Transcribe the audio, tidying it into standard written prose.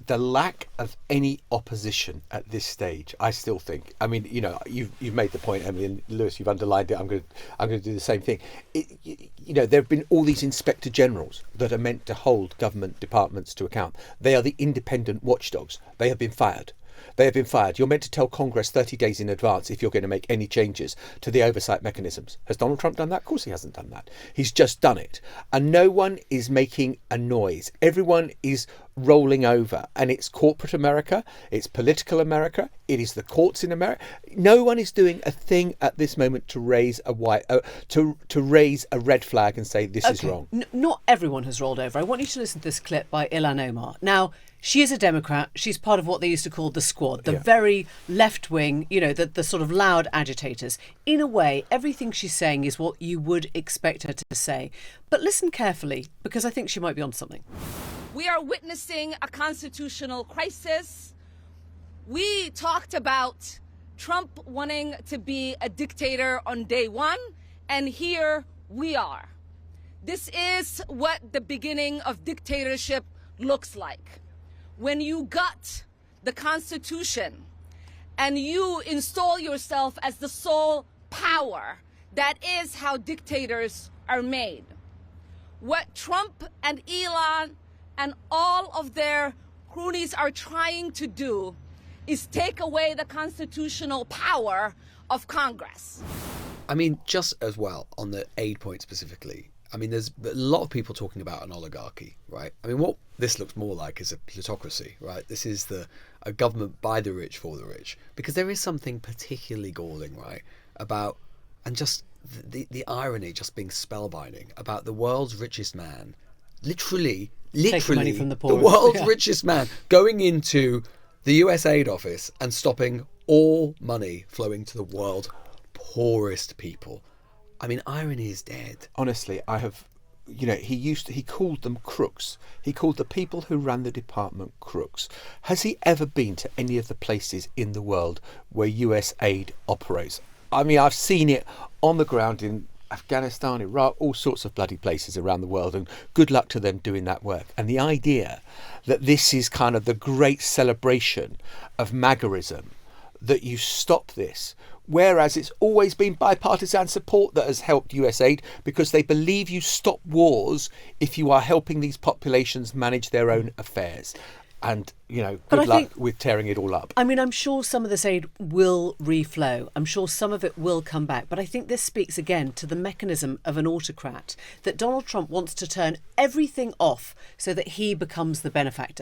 the lack of any opposition at this stage, I still think. I mean, you've made the point, Emily, and Lewis, you've underlined it. I'm going to do the same thing. There have been all these inspector generals that are meant to hold government departments to account. They are the independent watchdogs. They have been fired. You're meant to tell Congress 30 days in advance if you're going to make any changes to the oversight mechanisms. Has Donald Trump done that? Of course he hasn't done that. He's just done it. And no one is making a noise. Everyone is rolling over. And it's corporate America. It's political America. It is the courts in America. No one is doing a thing at this moment to raise a raise a red flag and say this is wrong. Not everyone has rolled over. I want you to listen to this clip by Elon Omar. Now, she is a Democrat. She's part of what they used to call the squad, the very left wing, the sort of loud agitators. In a way, everything she's saying is what you would expect her to say. But listen carefully, because I think she might be on something. We are witnessing a constitutional crisis. We talked about Trump wanting to be a dictator on day one, and here we are. This is what the beginning of dictatorship looks like. When you gut the Constitution and you install yourself as the sole power, that is how dictators are made. What Trump and Elon and all of their cronies are trying to do is take away the constitutional power of Congress. I mean, just as well on the aid point specifically, I mean, there's a lot of people talking about an oligarchy, right? I mean, what this looks more like is a plutocracy, right? This is a government by the rich for the rich, because there is something particularly galling, right, about, and just the irony just being spellbinding about the world's richest man, literally money from the world's richest man going into the US aid office and stopping all money flowing to the world's poorest people. I mean, irony is dead. Honestly, he called them crooks. He called the people who ran the department crooks. Has he ever been to any of the places in the world where US aid operates? I mean, I've seen it on the ground in Afghanistan, Iraq, all sorts of bloody places around the world, and good luck to them doing that work. And the idea that this is kind of the great celebration of MAGAism, that you stop this, whereas it's always been bipartisan support that has helped USAID, because they believe you stop wars if you are helping these populations manage their own affairs. And, good luck with tearing it all up. I mean, I'm sure some of this aid will reflow. I'm sure some of it will come back. But I think this speaks again to the mechanism of an autocrat, that Donald Trump wants to turn everything off so that he becomes the benefactor.